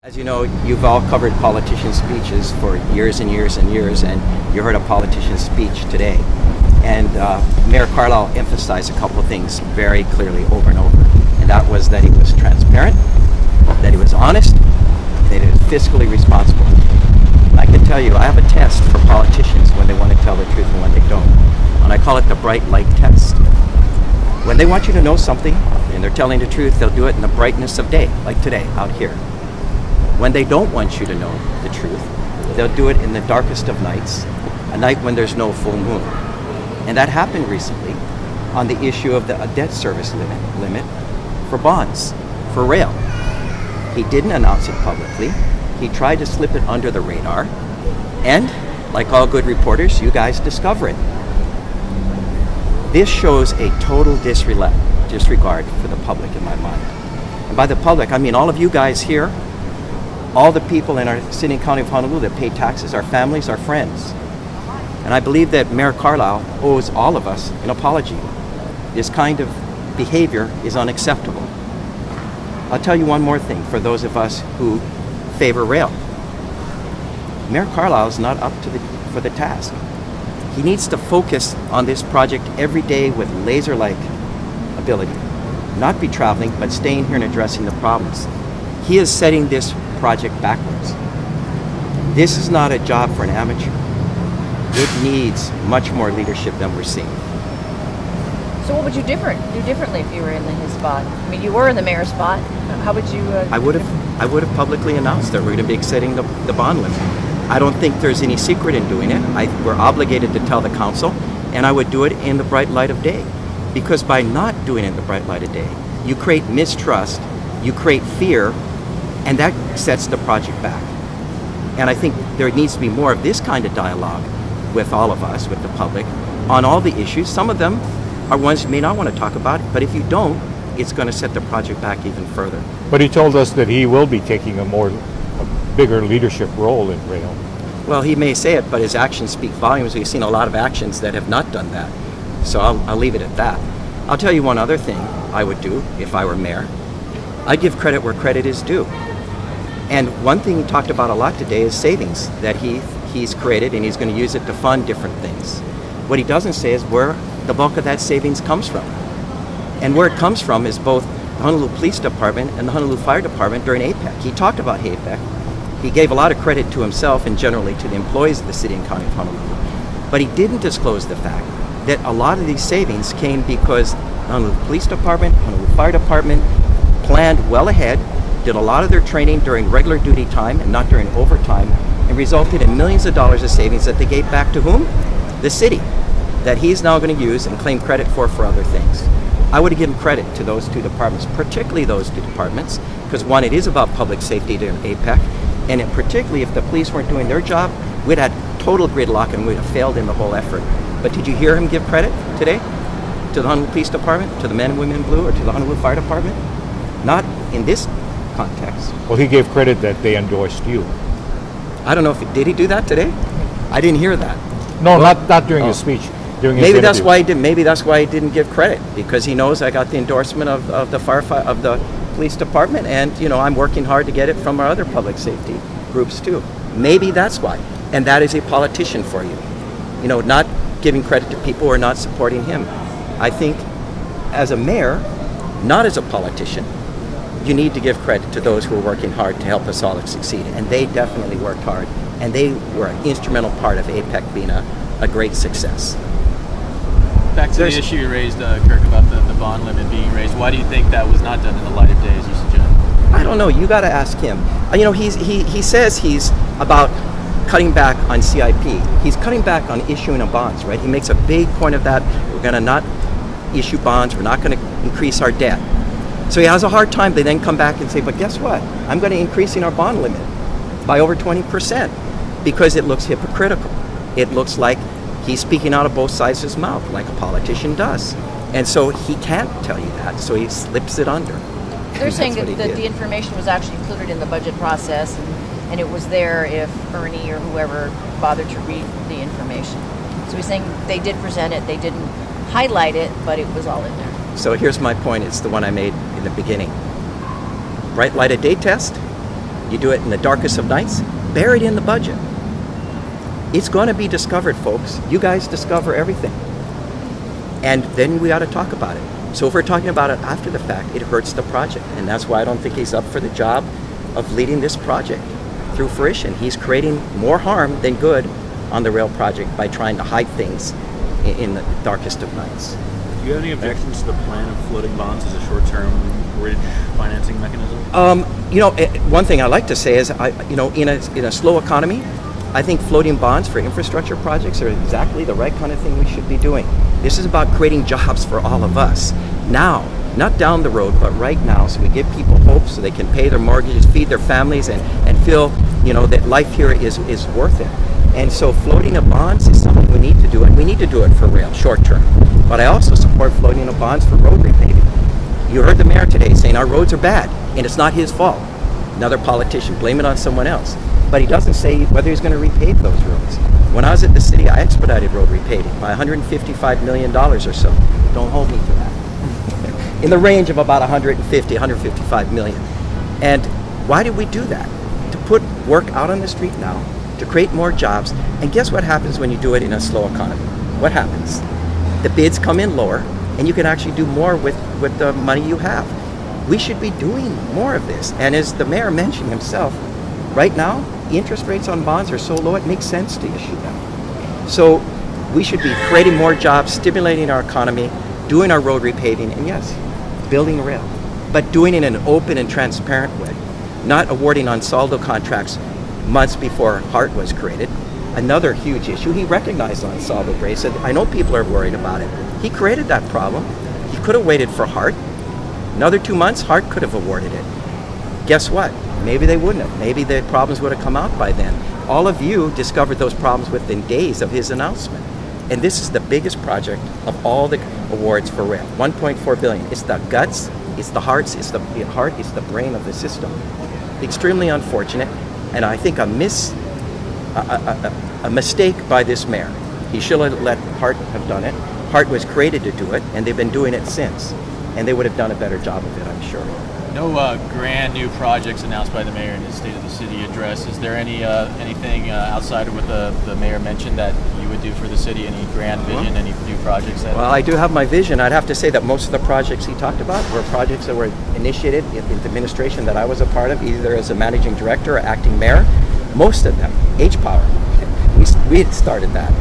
As you know, you've all covered politician speeches for years and years and years, and you heard a politician's speech today. And Mayor Carlisle emphasized a couple of things very clearly over and over. And that was that he was transparent, that he was honest, and that he was fiscally responsible. And I can tell you, I have a test for politicians when they want to tell the truth and when they don't. And I call it the bright light test. When they want you to know something and they're telling the truth, they'll do it in the brightness of day, like today, out here. When they don't want you to know the truth, they'll do it in the darkest of nights, a night when there's no full moon. And that happened recently on the issue of the debt service limit for bonds, for rail. He didn't announce it publicly. He tried to slip it under the radar. And, like all good reporters, you guys discover it. This shows a total disregard for the public in my mind. And by the public, I mean all of you guys here, all the people in our city and county of Honolulu that pay taxes, our families, our friends. And I believe that Mayor Carlisle owes all of us an apology. This kind of behavior is unacceptable. I'll tell you one more thing for those of us who favor rail. Mayor Carlisle is not up to for the task. He needs to focus on this project every day with laser-like ability. Not be traveling, but staying here and addressing the problems. He is setting this project backwards. This is not a job for an amateur. It needs much more leadership than we're seeing. So what would you do differently if you were in his spot? I mean, you were in the mayor's spot. How would you? I would have publicly announced that we're going to be exceeding the bond limit. I don't think there's any secret in doing it. We're obligated to tell the council, and I would do it in the bright light of day. Because by not doing it in the bright light of day, you create mistrust, you create fear, and that sets the project back. And I think there needs to be more of this kind of dialogue with all of us, with the public, on all the issues. Some of them are ones you may not want to talk about, but if you don't, it's going to set the project back even further. But he told us that he will be taking a bigger leadership role in rail. Well, he may say it, but his actions speak volumes. We've seen a lot of actions that have not done that. So I'll leave it at that. I'll tell you one other thing I would do if I were mayor. I'd give credit where credit is due. And one thing he talked about a lot today is savings that he's created, and he's going to use it to fund different things. What he doesn't say is where the bulk of that savings comes from. And where it comes from is both the Honolulu Police Department and the Honolulu Fire Department during APEC. He talked about APEC. He gave a lot of credit to himself and generally to the employees of the city and county of Honolulu. But he didn't disclose the fact that a lot of these savings came because the Honolulu Police Department, Honolulu Fire Department planned well ahead, did a lot of their training during regular duty time and not during overtime, and resulted in millions of dollars of savings that they gave back to whom? The city, that he's now going to use and claim credit for other things. I would have given credit to those two departments, particularly those two departments, because one, it is about public safety during APEC, and particularly if the police weren't doing their job, we'd had total gridlock and we'd have failed in the whole effort. But did you hear him give credit today to the Honolulu Police Department, to the men and women in blue, or to the Honolulu Fire Department? Not in this context. Well, he gave credit that they endorsed you. I don't know if did he do that today? I didn't hear that. No, not during his speech. During his maybe interview. that's why he did. Maybe that's why he didn't give credit, because he knows I got the endorsement of the police department, and I'm working hard to get it from our other public safety groups too. Maybe that's why. And that is a politician for you. Not giving credit to people who are not supporting him. I think as a mayor, not as a politician, you need to give credit to those who are working hard to help us all succeed. And they definitely worked hard. And they were an instrumental part of APEC being a great success. Back to the issue you raised, Kirk, about the bond limit being raised. Why do you think that was not done in the light of day, as you suggest? I don't know. You got to ask him. He says he's about cutting back on CIP. He's cutting back on issuing of bonds, right? He makes a big point of that. We're going to not issue bonds. We're not going to increase our debt. So he has a hard time. They then come back and say, but guess what? I'm going to increasing our bond limit by over 20% because it looks hypocritical. It looks like he's speaking out of both sides of his mouth, like a politician does. And so he can't tell you that, so he slips it under. They're saying that the information was actually included in the budget process, and it was there if Ernie or whoever bothered to read the information. So he's saying they did present it, they didn't highlight it, but it was all in there. So here's my point, it's the one I made in the beginning. Bright light of day test, You do it in the darkest of nights, bury it in the budget. It's going to be discovered, folks. You guys discover everything. And then we ought to talk about it. So if we're talking about it after the fact, it hurts the project. And that's why I don't think he's up for the job of leading this project through fruition. He's creating more harm than good on the rail project by trying to hide things in the darkest of nights. Do you have any objections to the plan of floating bonds as a short-term bridge financing mechanism? One thing I like to say is, in a slow economy, I think floating bonds for infrastructure projects are exactly the right kind of thing we should be doing. This is about creating jobs for all of us now, not down the road, but right now, so we give people hope so they can pay their mortgages, feed their families, and feel, that life here is worth it. And so floating of bonds is something we need to do, and we need to do it for rail, short term. But I also support floating of bonds for road repaving. You heard the mayor today saying our roads are bad, and it's not his fault. Another politician, blame it on someone else. But he doesn't say whether he's going to repave those roads. When I was at the city, I expedited road repaving by $155 million or so. Don't hold me to that. In the range of about 155 million. And why did we do that? To put work out on the street now, to create more jobs. And guess what happens when you do it in a slow economy? What happens? The bids come in lower, and you can actually do more with the money you have. We should be doing more of this. And as the mayor mentioned himself, right now, interest rates on bonds are so low, it makes sense to issue them. So we should be creating more jobs, stimulating our economy, doing our road repaving, and yes, building rail. But doing it in an open and transparent way, not awarding Ansaldo contracts months before HART was created. Another huge issue, he recognized Ansaldo Gray, said, I know people are worried about it. He created that problem. He could have waited for HART. Another 2 months, HART could have awarded it. Guess what? Maybe they wouldn't have. Maybe the problems would have come out by then. All of you discovered those problems within days of his announcement. And this is the biggest project of all the awards for rail, 1.4 billion. It's the guts, it's the hearts, it's the heart, it's the brain of the system. Extremely unfortunate, and I think a mistake by this mayor. He should have let HART have done it. HART was created to do it, and they've been doing it since. And they would have done a better job of it, I'm sure. No grand new projects announced by the mayor in his State of the City address. Is there anything outside of what the mayor mentioned that you would do for the city? Any grand vision, any new projects? Well, I do have my vision. I'd have to say that most of the projects he talked about were projects that were initiated in the administration that I was a part of, either as a managing director or acting mayor. Most of them, H-Power, we had started that.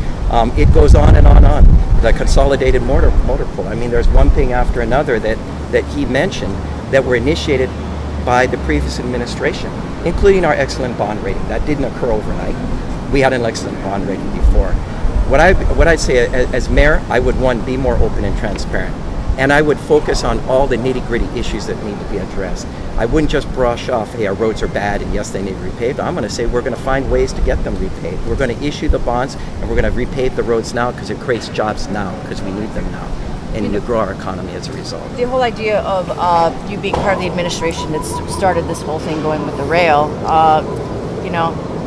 It goes on and on and on. The consolidated motor pool. I mean, there's one thing after another that he mentioned that were initiated by the previous administration, including our excellent bond rating. That didn't occur overnight. We had an excellent bond rating before. What I'd say as mayor, I would, one, be more open and transparent. And I would focus on all the nitty-gritty issues that need to be addressed. I wouldn't just brush off, hey, our roads are bad and yes, they need repaved. I'm going to say we're going to find ways to get them repaved. We're going to issue the bonds and we're going to repave the roads now because it creates jobs now, because we need them now. And to grow our economy as a result. The whole idea of you being part of the administration that started this whole thing going with the rail,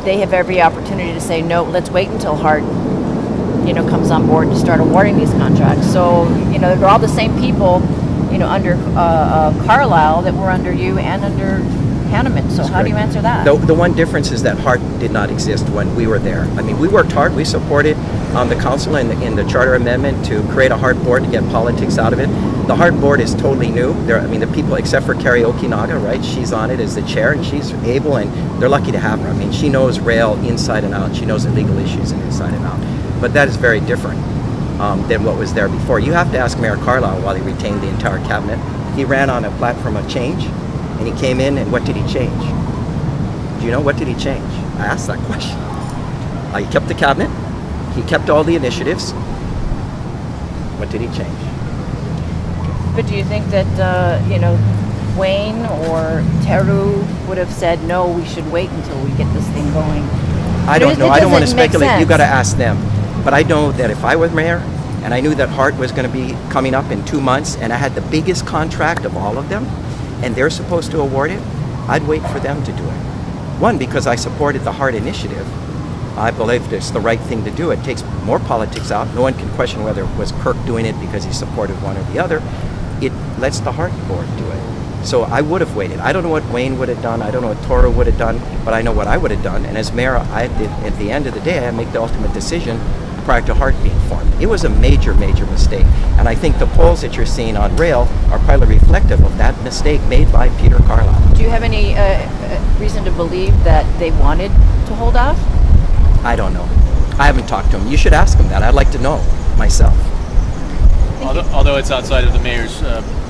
they have every opportunity to say, no, let's wait until HART, comes on board to start awarding these contracts. So, they're all the same people, under Carlisle that were under you and under Hanneman. So how do you answer that? The one difference is that HART did not exist when we were there. I mean, we worked hard. We supported the council in the charter amendment to create a HART board to get politics out of it. The HART board is totally new. The people, except for Carrie Okinaga, right? She's on it as the chair, and she's able, and they're lucky to have her. I mean, she knows rail inside and out. She knows the legal issues inside and out. But that is very different than what was there before. You have to ask Mayor Carlisle while he retained the entire cabinet. He ran on a platform of change. And he came in, and what did he change? Do you know, what did he change? I asked that question. He kept the cabinet. He kept all the initiatives. What did he change? But do you think that, Wayne or Teru would have said, no, we should wait until we get this thing going? I don't know. I don't want to speculate. You got to ask them. But I know that if I was mayor, and I knew that HART was going to be coming up in 2 months, and I had the biggest contract of all of them, and they're supposed to award it, I'd wait for them to do it. One, because I supported the HART initiative. I believe it's the right thing to do. It takes more politics out. No one can question whether it was Kirk doing it because he supported one or the other. It lets the HART board do it. So I would have waited. I don't know what Wayne would have done. I don't know what Toro would have done, but I know what I would have done. And as mayor, at the end of the day, I make the ultimate decision prior to Hart being formed. It was a major, major mistake. And I think the polls that you're seeing on Rail are probably reflective of that mistake made by Peter Carlisle. Do you have any reason to believe that they wanted to hold off? I don't know. I haven't talked to him. You should ask him that. I'd like to know myself. Although it's outside of the mayor's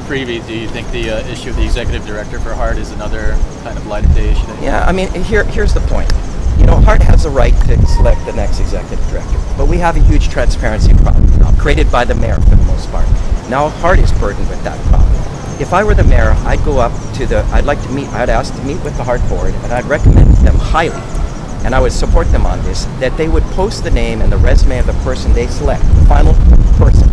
preview, do you think the issue of the executive director for Hart is another kind of light of day issue? Yeah, I mean, here's the point. You know, Hart has the right to select the next executive director, but we have a huge transparency problem now, created by the mayor for the most part. Now Hart is burdened with that problem. If I were the mayor, I'd go up to I'd ask to meet with the Hart board, and I'd recommend them highly, and I would support them on this, that they would post the name and the resume of the person they select, the final person,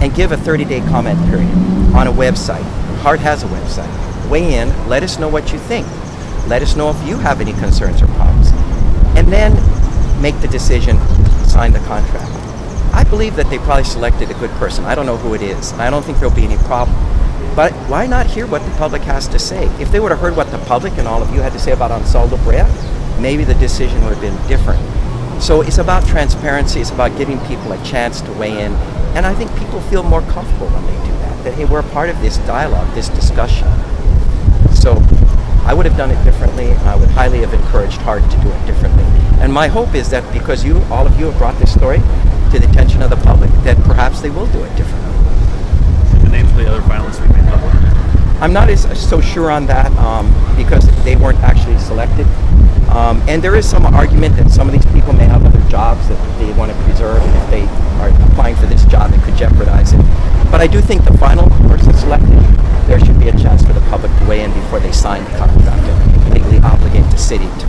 and give a 30-day comment period on a website. Hart has a website. Weigh in, let us know what you think. Let us know if you have any concerns or problems. And then make the decision, sign the contract. I believe that they probably selected a good person. I don't know who it is, and I don't think there'll be any problem. But why not hear what the public has to say? If they would have heard what the public and all of you had to say about Ansaldo Brea, maybe the decision would have been different. So it's about transparency, it's about giving people a chance to weigh in, and I think people feel more comfortable when they do that hey, we're a part of this dialogue, this discussion. So I would have done it differently, and I would highly have encouraged Hart to do it differently. And my hope is that because all of you have brought this story to the attention of the public, that perhaps they will do it differently. The names of the other finalists we made public? I'm not so sure on that because they weren't actually selected. And there is some argument that some of these people may have other jobs that they want to preserve, and if they are applying for this job, it could jeopardize it. But I do think the final person selected, there should be a chance for the public to weigh in before they sign the contract and legally obligate the city to